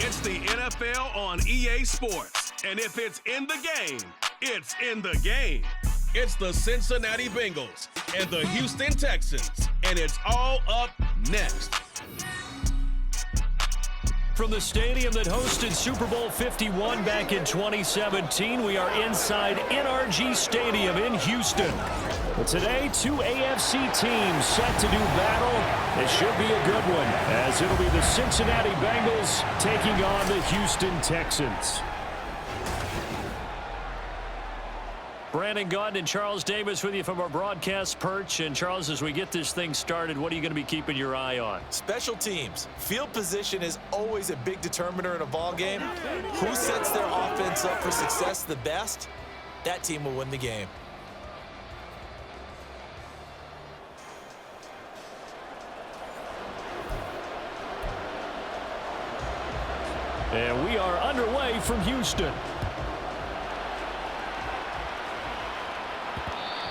It's the NFL on EA Sports. And if it's in the game, it's in the game. It's the Cincinnati Bengals and the Houston Texans. And it's all up next. From the stadium that hosted Super Bowl 51 back in 2017, we are inside NRG Stadium in Houston. But today, two AFC teams set to do battle. It should be a good one, as it'll be the Cincinnati Bengals taking on the Houston Texans. Brandon Gaudin and Charles Davis with you from our broadcast perch. And Charles, as we get this thing started, what are you going to be keeping your eye on? Special teams. Field position is always a big determiner in a ball game. Who sets their offense up for success the best, that team will win the game. And we are underway from Houston.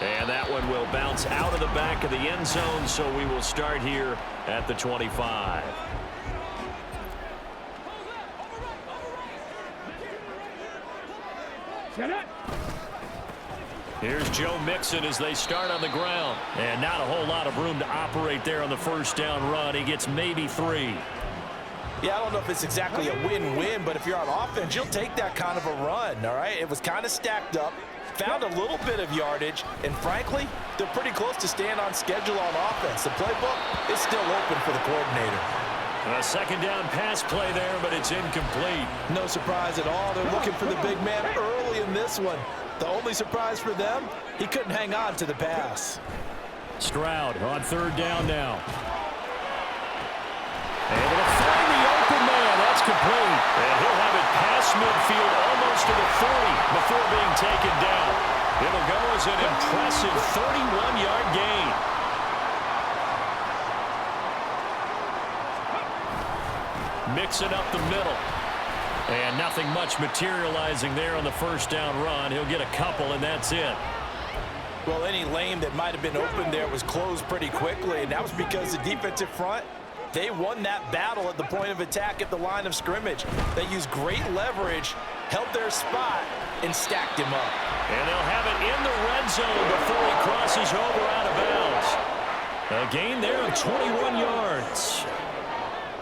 And that one will bounce out of the back of the end zone, so we will start here at the 25. Here's Joe Mixon as they start on the ground. And not a whole lot of room to operate there on the first down run. He gets maybe 3. Yeah, I don't know if it's exactly a win-win, but if you're on offense, you'll take that kind of a run, all right? It was kind of stacked up. Found a little bit of yardage, and frankly, they're pretty close to staying on schedule on offense. The playbook is still open for the coordinator. A second down pass play there, but it's incomplete. No surprise at all. They're looking for the big man early in this one. The only surprise for them, he couldn't hang on to the pass. Stroud on third down now. Able to find the open man. That's complete. And he'll have it past midfield almost to the 40 before being taken down. It'll go as an impressive 31-yard gain. Mixing up the middle. And nothing much materializing there on the first down run. He'll get a couple, and that's it. Well, any lane that might have been open there was closed pretty quickly, and that was because the defensive front, they won that battle at the point of attack at the line of scrimmage. They used great leverage, held their spot, and stacked him up. And they'll have it in the red zone before he crosses over out of bounds. A gain there of 21 yards.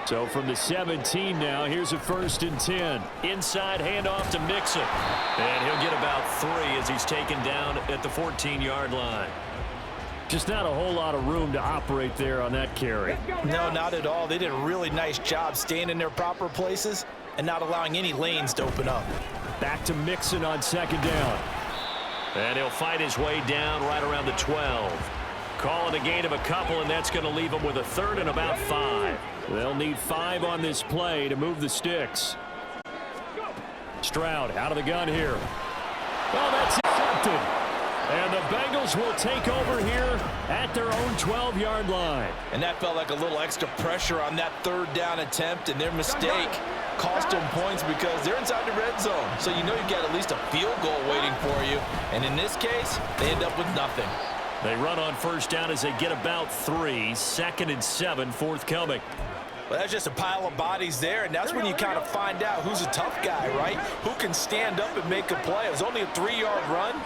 So from the 17 now, here's a 1st and 10. Inside handoff to Mixon. And he'll get about 3 as he's taken down at the 14-yard line. Just not a whole lot of room to operate there on that carry. No, not at all. They did a really nice job staying in their proper places and not allowing any lanes to open up. Back to Mixon on second down. And he'll fight his way down right around the 12. Calling a gain of a couple, and that's going to leave him with a 3rd and about 5. They'll need 5 on this play to move the sticks. Stroud out of the gun here. Well, that's intercepted. And the Bengals will take over here at their own 12-yard line. And that felt like a little extra pressure on that 3rd down attempt, and their mistake cost them points because they're inside the red zone. So you know you've got at least a field goal waiting for you. And in this case, they end up with nothing. They run on first down as they get about 3. 2nd and 7 forthcoming. Well, that's just a pile of bodies there, and that's when you kind of find out who's a tough guy, right? Who can stand up and make a play. It was only a 3-yard run,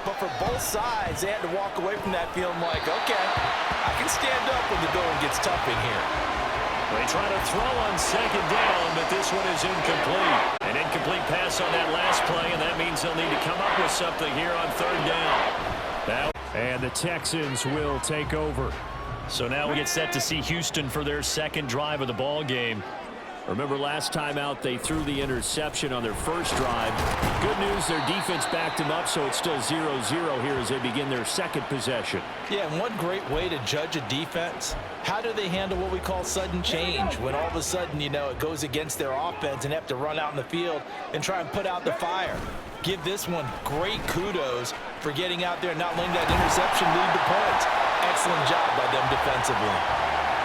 but for both sides, they had to walk away from that feeling like, okay, I can stand up when the going gets tough in here. They try to throw on second down, but this one is incomplete. An incomplete pass on that last play, and that means they'll need to come up with something here on 3rd down. And the Texans will take over. So now we get set to see Houston for their second drive of the ball game. Remember last time out they threw the interception on their first drive. Good news, their defense backed them up, so it's still 0-0 here as they begin their second possession. Yeah, and one great way to judge a defense, how do they handle what we call sudden change? When all of a sudden, you know, it goes against their offense and have to run out in the field and try and put out the fire. Give this one great kudos for getting out there and not letting that interception lead to points. Excellent job by them defensively.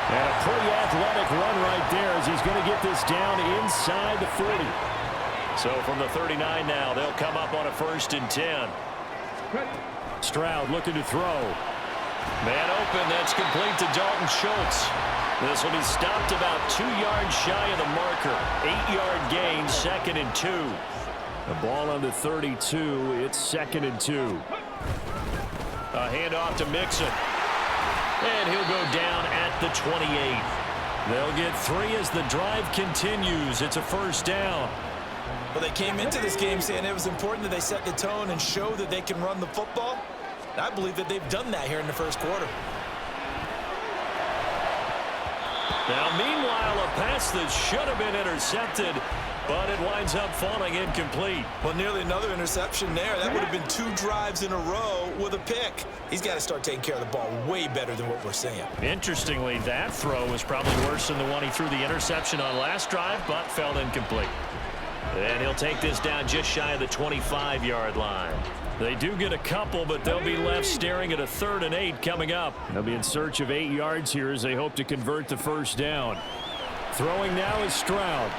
And a pretty athletic run right there as he's going to get this down inside the 40. So from the 39 now, they'll come up on a 1st and 10. Stroud looking to throw. Man open, that's complete to Dalton Schultz. This will be stopped about 2 yards shy of the marker. 8-yard gain, 2nd and 2. The ball on the 32, it's 2nd and 2. A handoff to Mixon. And he'll go down at the 28. They'll get 3 as the drive continues. It's a first down. Well, they came into this game saying it was important that they set the tone and show that they can run the football. I believe that they've done that here in the first quarter. Now, meanwhile, a pass that should have been intercepted, but it winds up falling incomplete. Well, nearly another interception there. That would have been 2 drives in a row with a pick. He's got to start taking care of the ball way better than what we're seeing. Interestingly, that throw was probably worse than the one he threw the interception on last drive, but fell incomplete. And he'll take this down just shy of the 25-yard line. They do get a couple, but they'll be left staring at a 3rd and 8 coming up. They'll be in search of 8 yards here as they hope to convert the first down. Throwing now is Stroud.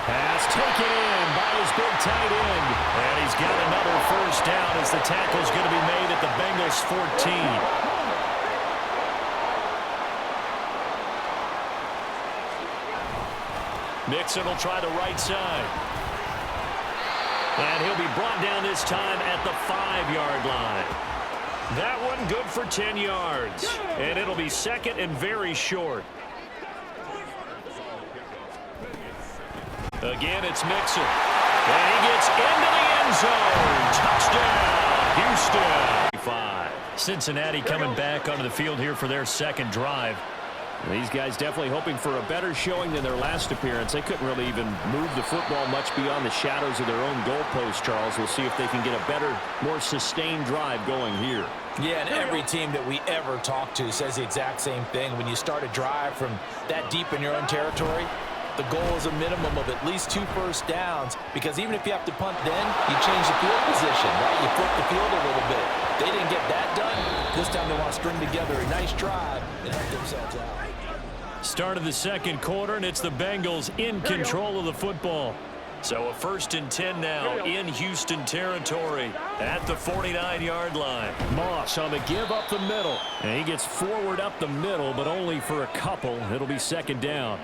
Pass taken in by his big tight end. And he's got another first down as the tackle's going to be made at the Bengals 14. Mixon will try the right side. And he'll be brought down this time at the 5-yard line. That one good for 10 yards. And it'll be 2nd and very short. Again, it's Mixon. And he gets into the end zone. Touchdown, Houston. 5. Cincinnati coming back onto the field here for their 2nd drive. These guys definitely hoping for a better showing than their last appearance. They couldn't really even move the football much beyond the shadows of their own goalpost, Charles. We'll see if they can get a better, more sustained drive going here. Yeah, and every team that we ever talk to says the exact same thing. When you start a drive from that deep in your own territory, the goal is a minimum of at least 2 first downs, because even if you have to punt then, you change the field position, right? You flip the field a little bit. They didn't get that done. This time they want to string together a nice drive and help themselves out. Start of the 2nd quarter, and it's the Bengals in control of the football. So a 1st and 10 now in Houston territory at the 49-yard line. Moss on the give up the middle. And he gets forward up the middle, but only for a couple. It'll be 2nd down.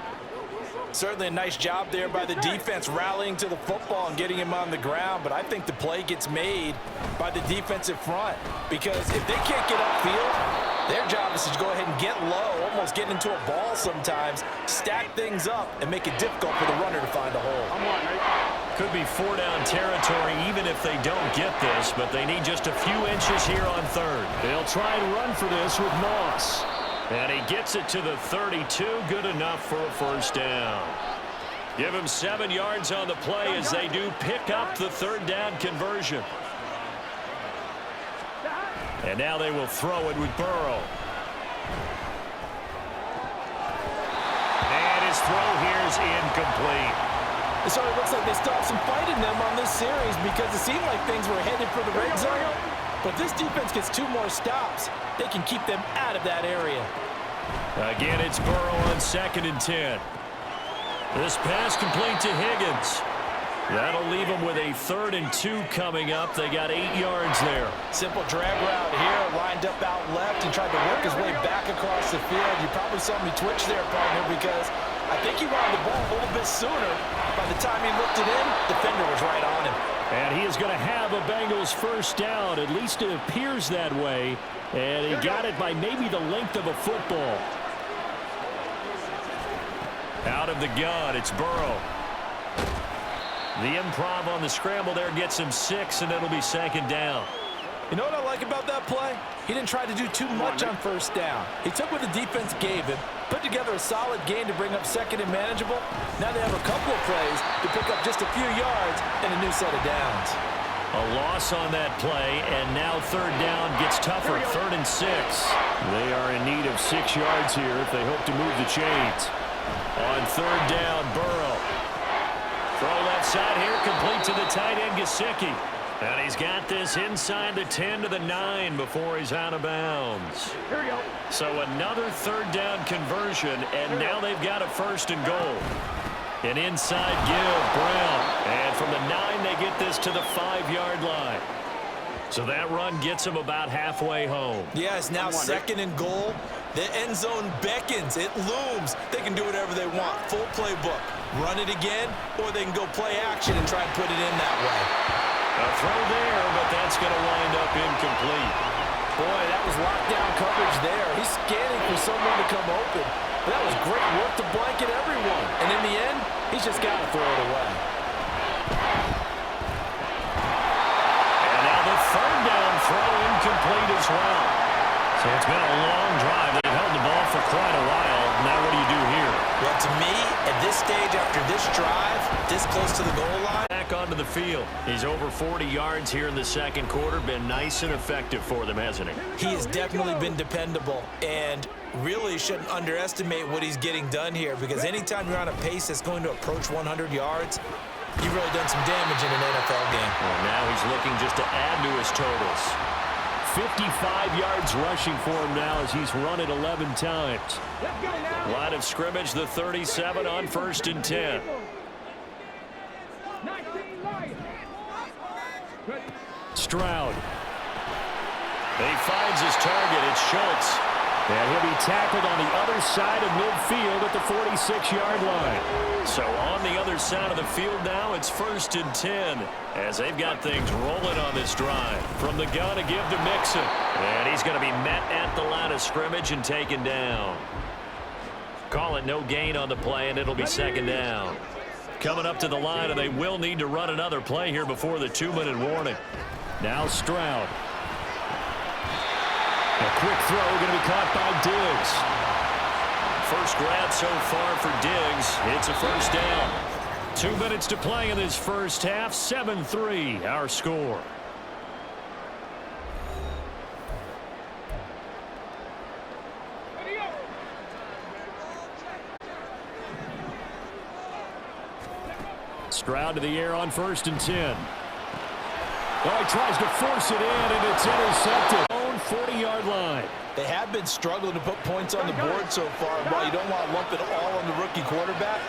Certainly a nice job there by the defense rallying to the football and getting him on the ground, but I think the play gets made by the defensive front, because if they can't get upfield, their job is to go ahead and get low, almost get into a ball sometimes, stack things up, and make it difficult for the runner to find a hole. Could be 4-down territory even if they don't get this, but they need just a few inches here on 3rd. They'll try and run for this with Moss. And he gets it to the 32, good enough for a first down. Give him 7 yards on the play as they do pick up the 3rd down conversion. And now they will throw it with Burrow. And his throw here is incomplete. It sort of looks like they stopped some fight in them on this series, because it seemed like things were headed for the red zone. But this defense gets 2 more stops. They can keep them out of that area. Again, it's Burrow on 2nd and 10. This pass complete to Higgins. That'll leave them with a 3rd and 2 coming up. They got 8 yards there. Simple drag route here, lined up out left and tried to work his way back across the field. You probably saw me twitch there, partner, because I think he wanted the ball a little bit sooner. By the time he looked it in, the defender was right on him. And he is going to have a Bengals first down. At least it appears that way. And he got it by maybe the length of a football. Out of the gun, it's Burrow. The improv on the scramble there gets him 6, and it'll be 2nd down. You know what I like about that play? He didn't try to do too much on first down. He took what the defense gave him, put together a solid game to bring up 2nd and manageable. Now they have a couple of plays to pick up just a few yards and a new set of downs. A loss on that play, and now 3rd down gets tougher, 3rd and 6. They are in need of 6 yards here if they hope to move the chains. On 3rd down, Burrow. Throw left side here, complete to the tight end, Gesicki. And he's got this inside the 10 to the 9 before he's out of bounds. Here we go. So another 3rd down conversion, and now they've got a 1st and goal. An inside give, Brown. And from the 9, they get this to the 5-yard line. So that run gets him about halfway home. Yeah, it's now 2nd and goal. The end zone beckons. It looms. They can do whatever they want. Full playbook. Run it again, or they can go play action and try and put it in that way. A throw there, but that's going to wind up incomplete. Boy, that was lockdown coverage there. He's scanning for someone to come open. That was great work to blanket everyone. And in the end, he's just got to throw it away. And now the 3rd down throw incomplete as well. So it's been a long drive. They've held the ball for quite a while. Now what do you do here? Well, to me, at this stage after this drive, this close to the goal line. Back onto the field. He's over 40 yards here in the 2nd quarter. Been nice and effective for them, hasn't he? He has definitely been dependable and really shouldn't underestimate what he's getting done here, because anytime you're on a pace that's going to approach 100 yards, you've really done some damage in an NFL game. Well, now he's looking just to add to his totals. 55 yards rushing for him now as he's run it 11 times. Line of scrimmage, the 37 on 1st and 10. Stroud. He finds his target. It's Schultz. And he'll be tackled on the other side of midfield at the 46-yard line. So on the other side of the field now, it's 1st and 10 as they've got things rolling on this drive. From the gun to give to Mixon. And he's going to be met at the line of scrimmage and taken down. Call it no gain on the play, and it'll be 2nd down. Coming up to the line, and they will need to run another play here before the 2-minute warning. Now Stroud. A quick throw going to be caught by Diggs. First grab so far for Diggs. It's a 1st down. 2 minutes to play in this first half. 7-3 our score. Stroud to the air on 1st and 10. Oh, he tries to force it in, and it's intercepted. Own 40-yard line. They have been struggling to put points on the board so far. While you don't want to lump it all on the rookie quarterback,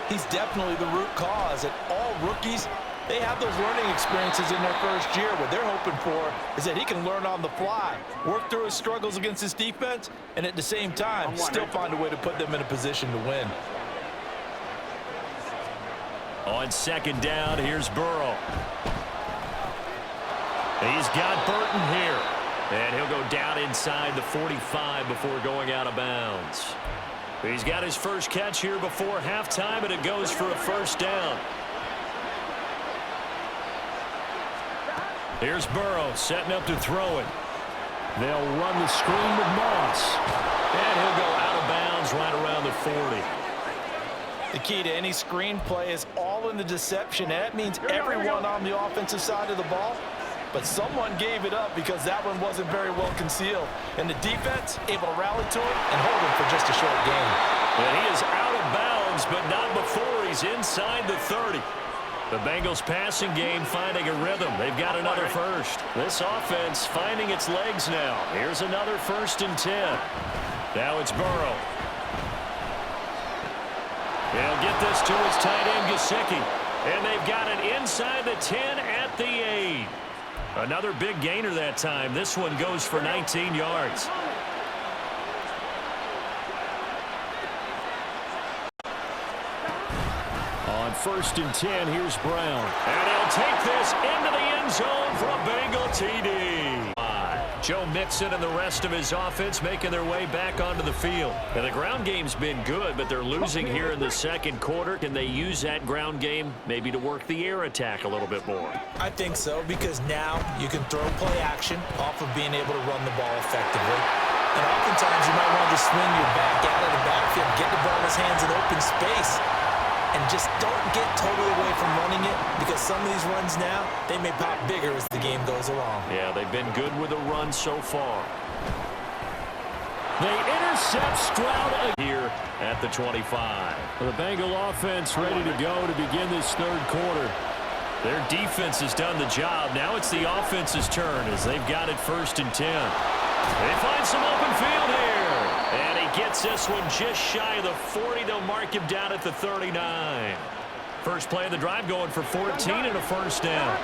he's definitely the root cause. And all rookies, they have those learning experiences in their first year. What they're hoping for is that he can learn on the fly, work through his struggles against his defense, and at the same time, still find a way to put them in a position to win. On 2nd down, here's Burrow. He's got Burton here. And he'll go down inside the 45 before going out of bounds. He's got his first catch here before halftime, and it goes for a 1st down. Here's Burrow setting up to throw it. They'll run the screen with Moss. And he'll go out of bounds right around the 40. The key to any screen play is all in the deception. That means everyone on the offensive side of the ball. But someone gave it up because that one wasn't very well concealed. And the defense able to rally to it and hold him for just a short gain. And he is out of bounds, but not before he's inside the 30. The Bengals passing game finding a rhythm. They've got another first. This offense finding its legs now. Here's another 1st and 10. Now it's Burrow. They'll get this to his tight end, Gesicki. And they've got it inside the 10 at the 8. Another big gainer that time. This one goes for 19 yards. On 1st and 10, here's Brown. And he'll take this into the end zone for a Bengal TD. Joe Mixon and the rest of his offense making their way back onto the field. And the ground game's been good, but they're losing here in the 2nd quarter. Can they use that ground game maybe to work the air attack a little bit more? I think so, because now you can throw play action off of being able to run the ball effectively. And oftentimes you might want to swing your back out of the backfield, get the ball in his hands in open space, and just don't get totally away from running it, because some of these runs now, they may pop bigger as the game goes along. Yeah, they've been good with the run so far. They intercept Stroud here at the 25. Well, the Bengal offense ready to go to begin this 3rd quarter. Their defense has done the job. Now it's the offense's turn as they've got it 1st and 10. They find some open field here. And he gets this one just shy of the 40. They'll mark him down at the 39. First play of the drive going for 14 and a 1st down.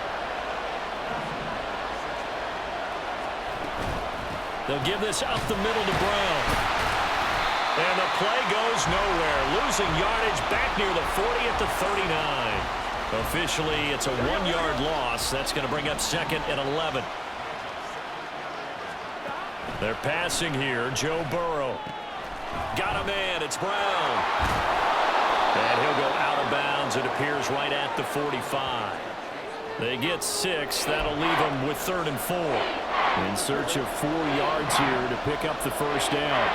They'll give this up the middle to Brown. And the play goes nowhere. Losing yardage back near the 40 at the 39. Officially, it's a 1-yard loss. That's going to bring up 2nd and 11. They're passing here. Joe Burrow. Got a man. It's Brown. And he'll go out of bounds. It appears right at the 45. They get 6. That'll leave them with 3rd and 4. In search of 4 yards here to pick up the first down.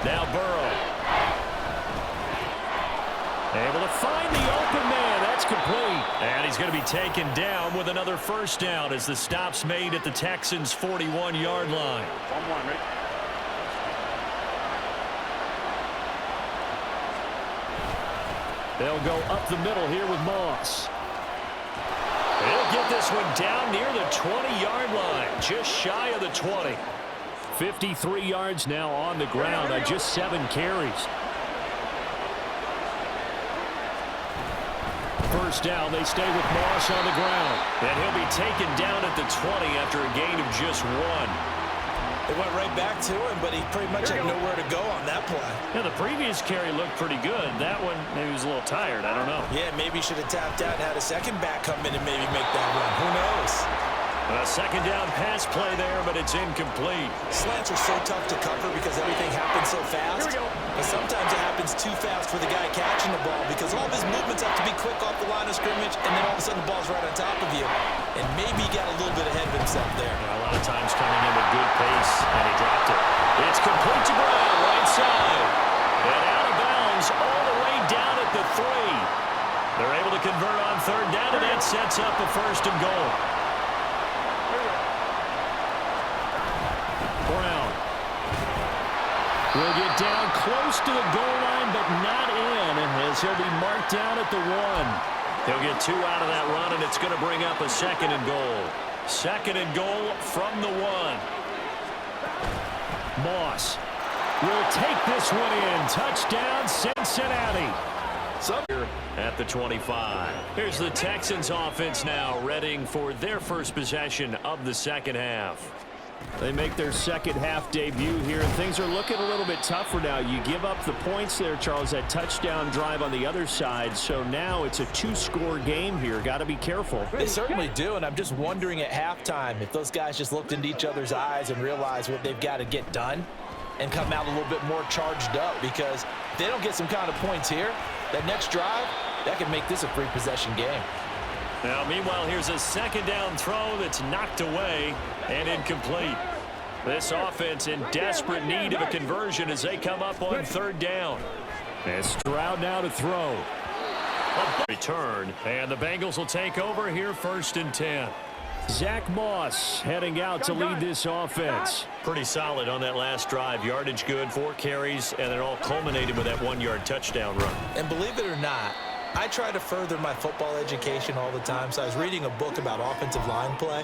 Now Burrow. Able to find the open man. That's complete. And he's going to be taken down with another first down as the stop's made at the Texans' 41-yard line. They'll go up the middle here with Moss. He'll get this one down near the 20-yard line, just shy of the 20. 53 yards now on the ground on just 7 carries. First down, they stay with Moss on the ground. And he'll be taken down at the 20 after a gain of just 1. It went right back to him, but he pretty much had nowhere to go on that play. Yeah, the previous carry looked pretty good. That one, maybe he was a little tired. I don't know. Yeah, maybe he should have tapped out and had a second back come in and maybe make that run. Who knows? A second down pass play there, but it's incomplete. Slants are so tough to cover because everything happens so fast. Here we go. But sometimes it happens too fast for the guy catching the ball because all of his movements have to be quick off the line of scrimmage, and then all of a sudden the ball's right on top of you. And maybe he got a little bit ahead of himself there. A lot of times coming in with good pace, and he dropped it. It's complete to Brown, right side. And out of bounds all the way down at the 3. They're able to convert on 3rd down, and that sets up a 1st and goal. Brown will get down close to the goal line, but not in, as he'll be marked down at the 1. He'll get 2 out of that run, and it's going to bring up a 2nd and goal. 2nd and goal from the 1. Moss will take this one in. Touchdown, Cincinnati. At the 25. Here's the Texans offense now, readying for their first possession of the second half. They make their second half debut here, and things are looking a little bit tougher now. You give up the points there, Charles, that touchdown drive on the other side. So now it's a 2-score game here. Got to be careful. They certainly do, and I'm just wondering at halftime if those guys just looked into each other's eyes and realized what they've got to get done and come out a little bit more charged up, because if they don't get some kind of points here, that next drive, that could make this a 3-possession game. Now, meanwhile, here's a second down throw that's knocked away and incomplete. This offense in desperate need of a conversion as they come up on 3rd down. And Stroud now to throw. Return, and the Bengals will take over here 1st and 10. Zach Moss heading out to lead this offense. Pretty solid on that last drive. Yardage good, 4 carries, and it all culminated with that 1-yard touchdown run. And believe it or not, I try to further my football education all the time, so I was reading a book about offensive line play,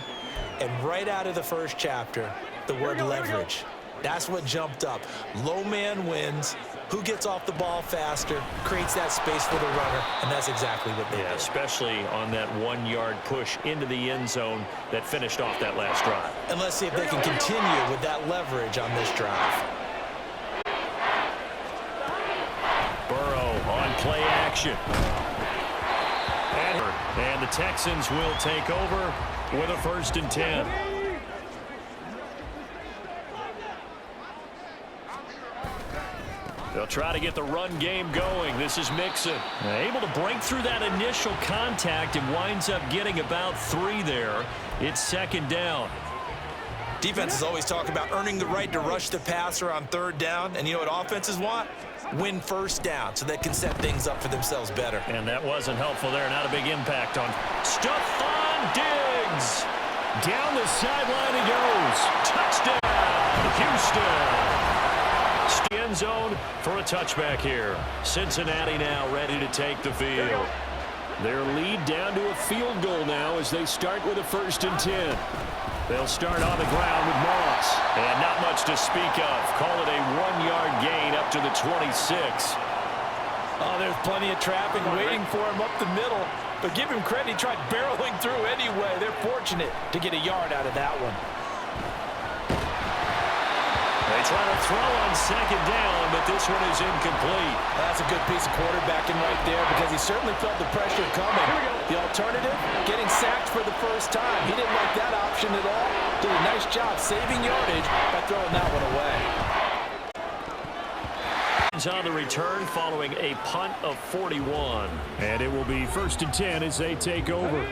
and right out of the first chapter, the word leverage. That's what jumped up. Low man wins. Who gets off the ball faster, creates that space for the runner, and that's exactly what they did. Especially on that 1-yard push into the end zone that finished off that last drive. And let's see if they can continue with that leverage on this drive. Burrow on play action. And the Texans will take over with a 1st and 10. They'll try to get the run game going. This is Mixon. Able to break through that initial contact and winds up getting about 3 there. It's 2nd down. Defenses always talk about earning the right to rush the passer on 3rd down. And you know what offenses want? Win 1st down so they can set things up for themselves better. And that wasn't helpful there. Not a big impact on Stephon Diggs. Down the sideline he goes. Touchdown, Houston. End zone for a touchback here. Cincinnati now ready to take the field. Their lead down to a field goal now as they start with a 1st and 10. They'll start on the ground with Moss. And not much to speak of. Call it a 1-yard gain up to the 26. Oh, there's plenty of traffic waiting for him up the middle. But give him credit, he tried barreling through anyway. They're fortunate to get a yard out of that one. They try to throw on second down, but this one is incomplete. That's a good piece of quarterbacking right there because he certainly felt the pressure coming. The alternative, getting sacked for the first time. He didn't like that option at all. Did a nice job saving yardage by throwing that one away. On the return following a punt of 41. And it will be 1st and 10 as they take over.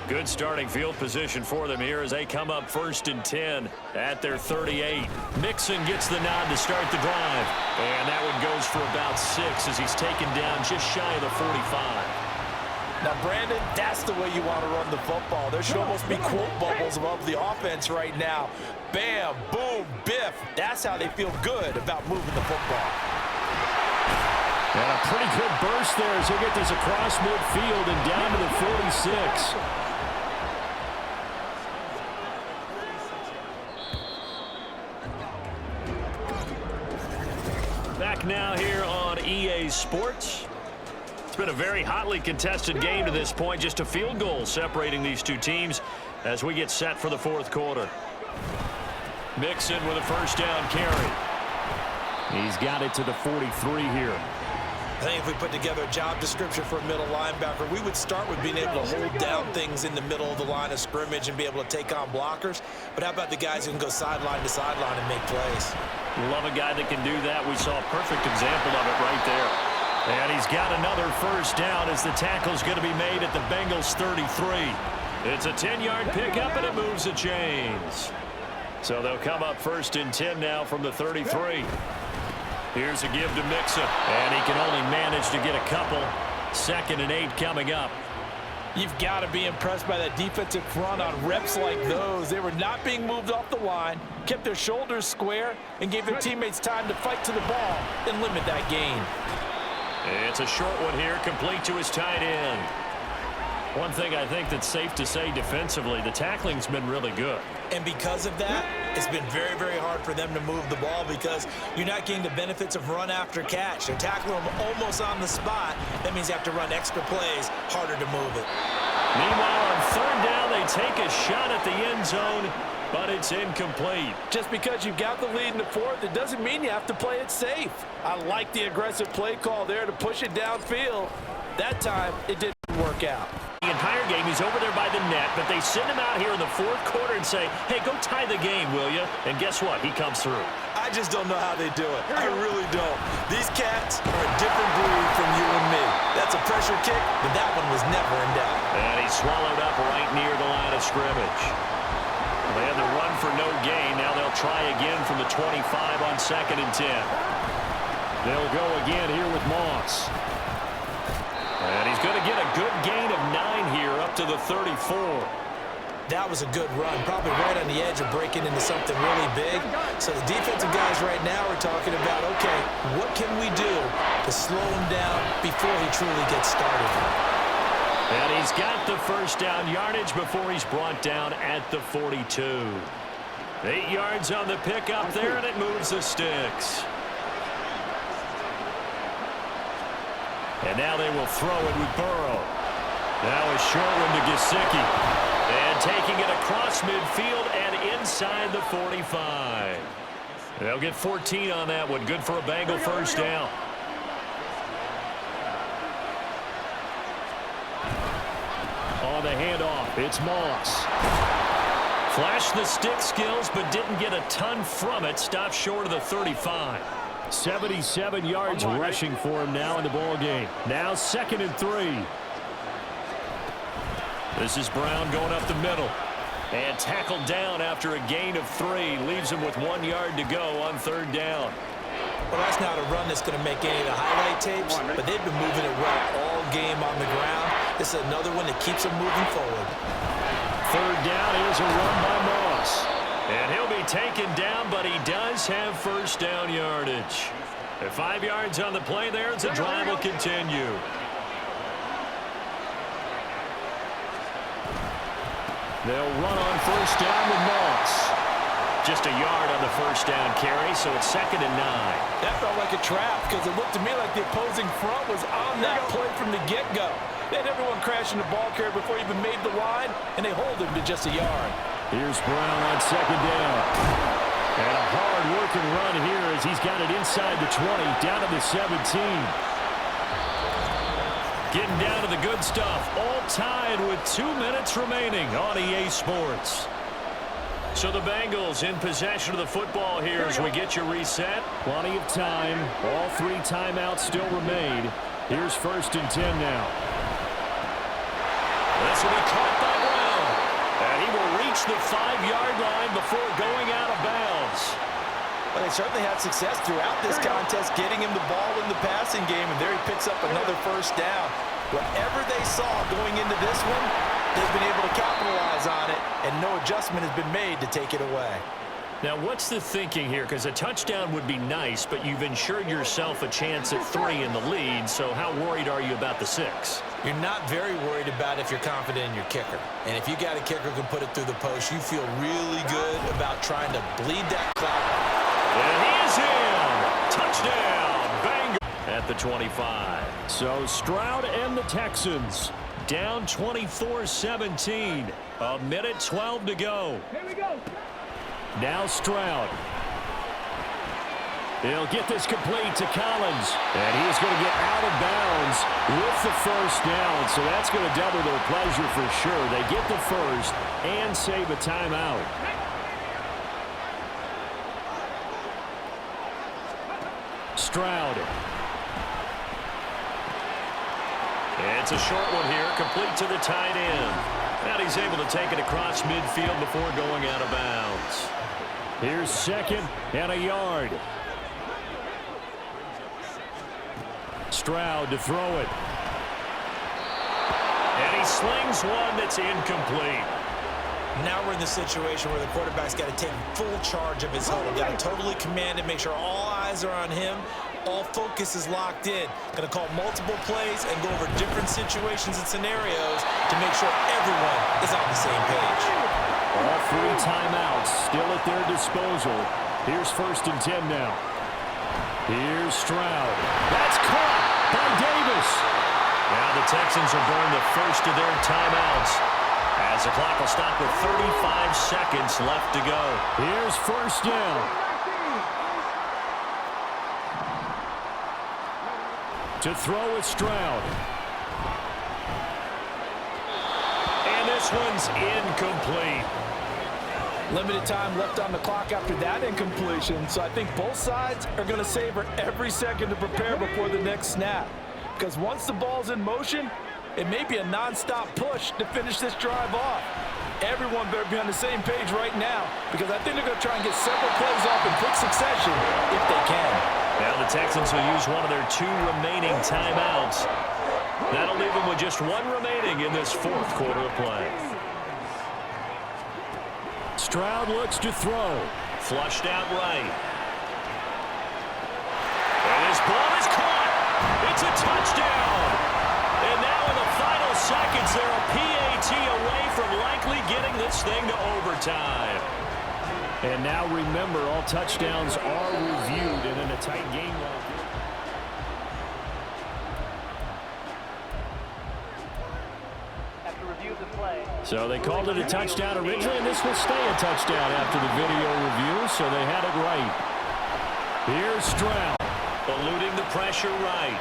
Good starting field position for them here as they come up 1st and 10 at their 38. Mixon gets the nod to start the drive. And that one goes for about 6 as he's taken down just shy of the 45. Now, Brandon, that's the way you want to run the football. There should almost be quote bubbles above the offense right now. Bam, boom, biff. That's how they feel good about moving the football. And a pretty good burst there as he'll get this across midfield and down to the 46. Back now here on EA Sports. It's been a very hotly contested game to this point. Just a field goal separating these two teams as we get set for the 4th quarter. Mixon with a first down carry. He's got it to the 43 here. I think if we put together a job description for a middle linebacker, we would start with being able to hold down things in the middle of the line of scrimmage and be able to take on blockers. But how about the guys who can go sideline to sideline and make plays? Love a guy that can do that. We saw a perfect example of it right there. And he's got another first down as the tackle's going to be made at the Bengals 33. It's a 10-yard pickup, and it moves the chains. So they'll come up 1st and 10 now from the 33. Here's a give to Mixon, and he can only manage to get a couple. 2nd and 8 coming up. You've got to be impressed by that defensive front on reps like those. They were not being moved off the line, kept their shoulders square, and gave their teammates time to fight to the ball and limit that gain. It's a short one here, complete to his tight end. One thing I think that's safe to say defensively, the tackling's been really good. And because of that, it's been very, very hard for them to move the ball because you're not getting the benefits of run after catch. They're tackling them almost on the spot. That means you have to run extra plays, harder to move it. Meanwhile, on 3rd down, they take a shot at the end zone, but it's incomplete. Just because you've got the lead in the 4th, it doesn't mean you have to play it safe. I like the aggressive play call there to push it downfield. That time, it didn't work out. The entire game, he's over there by the net, but they send him out here in the 4th quarter and say, hey, go tie the game, will you? And guess what? He comes through. I just don't know how they do it. I really don't. These cats are a different breed from you and me. That's a pressure kick, but that one was never in doubt. And he's swallowed up right near the line of scrimmage. They had the run for no gain. Now they'll try again from the 25 on 2nd and 10. They'll go again here with Moss. And he's going to get a good gain of 9 here up to the 34. That was a good run, probably right on the edge of breaking into something really big. So the defensive guys right now are talking about, okay, what can we do to slow him down before he truly gets started? And he's got the first down yardage before he's brought down at the 42. 8 yards on the pickup there, and it moves the sticks. And now they will throw it with Burrow. Now a short one to Gesicki. And taking it across midfield and inside the 45. They'll get 14 on that one. Good for a Bengal first down. On the handoff, it's Moss. Flashed the stick skills, but didn't get a ton from it. Stopped short of the 35. 77 yards rushing for him now in the ball game. Now 2nd and 3. This is Brown going up the middle. And tackled down after a gain of 3. Leaves him with 1 yard to go on 3rd down. Well, that's not a run that's going to make any of the highlight tapes, but they've been moving it well all game on the ground. This is another one that keeps them moving forward. 3rd down, here's a run by Moss. And he'll be taken down, but he does have first down yardage. At 5 yards on the play there, as the drive will continue. They'll run on first down with Moss. Just a yard on the first down carry, so it's 2nd and 9. That felt like a trap because it looked to me like the opposing front was on that play from the get-go. They had everyone crashing the ball carrier before he even made the line, and they hold him to just a yard. Here's Brown on 2nd down. And a hard-working run here as he's got it inside the 20, down to the 17. Getting down to the good stuff, all tied with 2 minutes remaining on EA Sports. So the Bengals in possession of the football here as we get you reset. Plenty of time. All 3 timeouts still remain. Here's 1st and 10 now. This will be caught by Brown. And he will reach the 5-yard line before going out of bounds. Well, they certainly had success throughout this contest getting him the ball in the passing game, and there he picks up another 1st down. Whatever they saw going into this one, they've been able to capitalize on it, and no adjustment has been made to take it away. Now, what's the thinking here? Because a touchdown would be nice, but you've ensured yourself a chance at 3 in the lead, so how worried are you about the 6? You're not very worried about if you're confident in your kicker. And if you got a kicker who can put it through the post, you feel really good about trying to bleed that clock. And he is in! Touchdown! Bengals at the 25. So Stroud and the Texans down 24-17. A minute 12 to go. Here we go. Now Stroud. He'll get this complete to Collins. And he is going to get out of bounds with the 1st down. So that's going to double their pleasure for sure. They get the 1st and save a timeout. Stroud. It's a short one here, complete to the tight end. And he's able to take it across midfield before going out of bounds. Here's 2nd and a yard. Stroud to throw it. And he slings one that's incomplete. Now we're in the situation where the quarterback's got to take full charge of his huddle. Got to totally command it, make sure all eyes are on him. All focus is locked in. Going to call multiple plays and go over different situations and scenarios to make sure everyone is on the same page. All 3 timeouts still at their disposal. Here's 1st and 10 now. Here's Stroud. That's caught by Davis. Now the Texans are burning the first of their timeouts as the clock will stop with 35 seconds left to go. Here's 1st down. To throw with Stroud. And this one's incomplete. Limited time left on the clock after that incompletion, so I think both sides are going to savor every second to prepare before the next snap. Because once the ball's in motion, it may be a non-stop push to finish this drive off. Everyone better be on the same page right now, because I think they're going to try and get several plays off in quick succession if they can. Now the Texans will use one of their 2 remaining timeouts. That'll leave them with just 1 remaining in this 4th quarter of play. Stroud looks to throw. Flushed out right. And his ball is caught. It's a touchdown. And now in the final seconds, they're a PAT away from likely getting this thing to overtime. And now remember, all touchdowns are reviewed, and in a tight game like this. After review of the play. So they called it a touchdown originally, and this will stay a touchdown after the video review, so they had it right. Here's Stroud. Eluding the pressure right.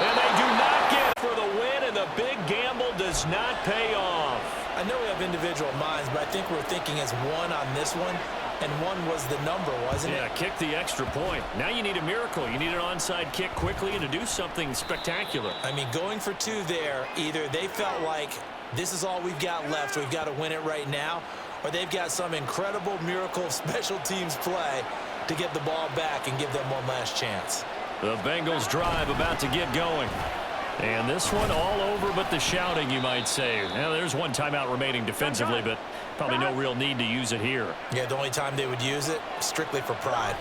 And they do not get it for the win, and the big gamble does not pay off. I know we have individual minds, but I think we're thinking as one on this one, and 1 was the number, wasn't it? Yeah, kick the extra point. Now you need a miracle. You need an onside kick quickly and to do something spectacular. I mean, going for 2 there, either they felt like this is all we've got left, we've got to win it right now, or they've got some incredible miracle special teams play to get the ball back and give them one last chance. The Bengals drive about to get going. And this one all over but the shouting, you might say. Now, there's 1 timeout remaining defensively, but probably no real need to use it here. Yeah, the only time they would use it, strictly for pride.